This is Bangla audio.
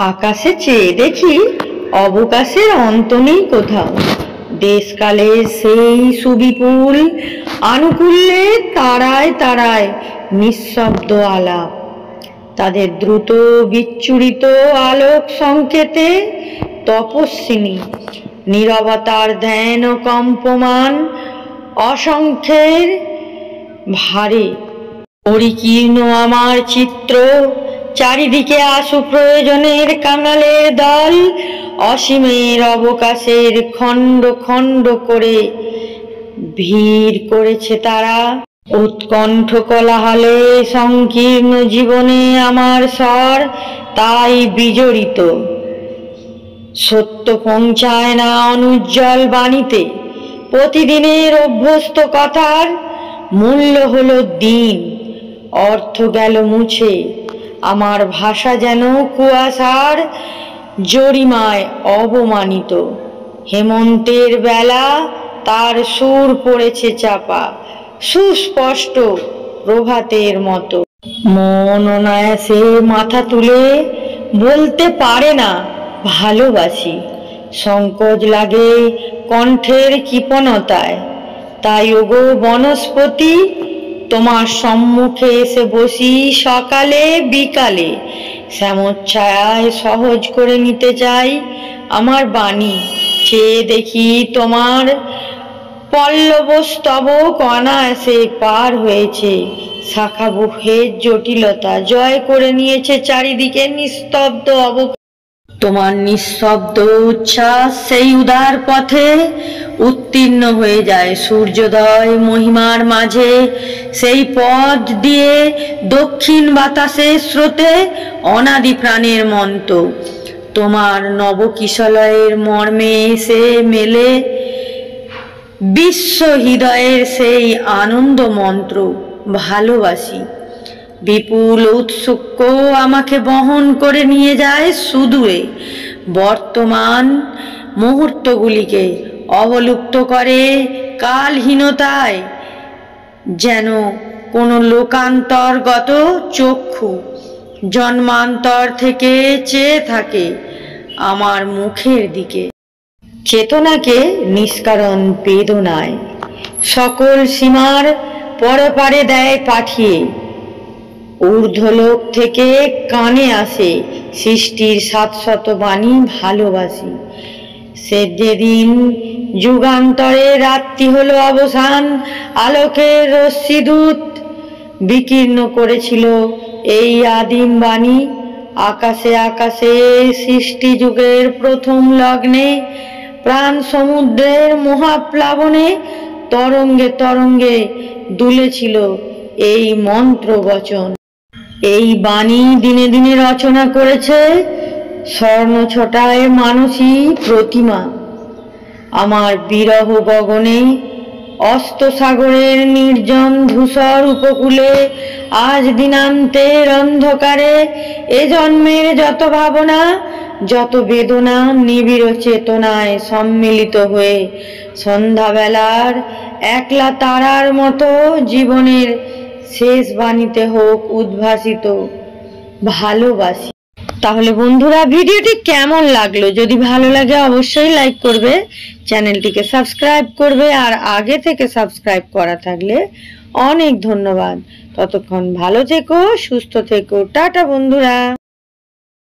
আকাশে চেয়ে দেখি অবকাশের অন্ত নেই কোথাও। দেশকালের সেই সুবিপুল আনুকূল্যে তারায় তারায় নিঃশব্দ আলাপ। তাদের দ্রুত বিচ্ছুরিত আলোক সংকেতে তপস্বিনী নীরবতার ধ্যান ও কম্পমান অসংখ্যের ভারে পরিকীর্ণ আমার চিত্র। চারিদিকে আশু প্রয়োজনের কাঙালের দল অসীমের অবকাশের খণ্ড খণ্ড করে ভিড় করেছে তারা। উৎকণ্ঠ কোলাহলে সংকীর্ণ জীবনে আমার স্বর তাই বিজড়িত। সত্য পৌঁছায় না অনুজ্জ্বল বাণীতে, প্রতিদিনের অভ্যস্ত কথার মূল্য হলো দিন, অর্থ গেল মুছে। আমার ভাষা যেন কুয়াশার জরিমায় অবমানিত। হেমন্তের বেলা তার সুর পড়েছে চাপা, সুস্পষ্ট প্রভাতের মতো। মন অনায়াসে মাথা তুলে বলতে পারে না ভালোবাসি। সংকোচ লাগে কণ্ঠের কৃপণতায়। তাই ওগো বনস্পতি, তোমার সম্মুখে এসে বসি সকালে বিকালে। শ্যামচ্ছায়ায় সহজ করে নিতে চাই আমার বাণী। চেয়ে দেখি তোমার পল্লবস্তবক অনায়াসে পার হয়েছে। শাখাবুহের জটিলতা জয় করে নিয়েছে চারিদিকে নিস্তব্ধ অবকাশ। তোমার নিঃশব্দ উচ্ছ্বাস সেই উদার পথে উত্তীর্ণ হয়ে যায় সূর্যোদয় মহিমার মাঝে। সেই পথ দিয়ে দক্ষিণ বাতাসের স্রোতে অনাদি প্রাণের মন্ত্র তোমার নবকিশলয়ের মর্মে এসে মেলে। বিশ্ব হৃদয়ের সেই আনন্দ মন্ত্র ভালোবাসি। বিপুল ঔৎসুক্য আমাকে বহন করে নিয়ে যায় সুদূরে। বর্তমান মুহূর্তগুলিকে অবলুপ্ত করে কালহীনতায়, যেন কোনো লোকান্তরগত চক্ষু জন্মান্তর থেকে চেয়ে থাকে আমার মুখের দিকে। চেতনাকে নিষ্কারণ বেদনায় সকল সীমার পরপারে দেয় পাঠিয়ে। ঊর্ধ্বলোক থেকে কানে আসে সৃষ্টির শাশ্বত বাণী ভালোবাসি। সে যেদিন যুগান্তরে রাত্রি হলো অবসান, আলোকের রশ্মিদূত বিকীর্ণ করেছিল এই আদিম বাণী। আকাশে আকাশে সৃষ্টি যুগের প্রথম লগ্নে প্রাণ সমুদ্রের মহাপ্লাবনে তরঙ্গে তরঙ্গে দুলেছিল এই মন্ত্র বচন। এই বাণী দিনে দিনে রচনা করেছে স্বর্ণ ছটায় মানসী প্রতিমা। আমার বিরহ গগনে অস্ত সাগরের নির্জন ধূসর উপকূলে আজ দিনান্তের অন্ধকারে এ জন্মের যত ভাবনা যত বেদনা নিবিড় চেতনায় সম্মিলিত হয়ে সন্ধ্যাবেলার একলা তারার মতো জীবনের শেষ বাণীতে হোক উদ্ভাসিত ভালোবাসি। তাহলে বন্ধুরা, ভিডিওটি কেমন লাগলো? যদি ভালো লাগে অবশ্যই লাইক করবে, চ্যানেলটিকে সাবস্ক্রাইব করবে, আর আগে থেকে সাবস্ক্রাইব করা থাকলে অনেক ধন্যবাদ। ততক্ষণ ভালো থেকো, সুস্থ থেকো, টাটা বন্ধুরা।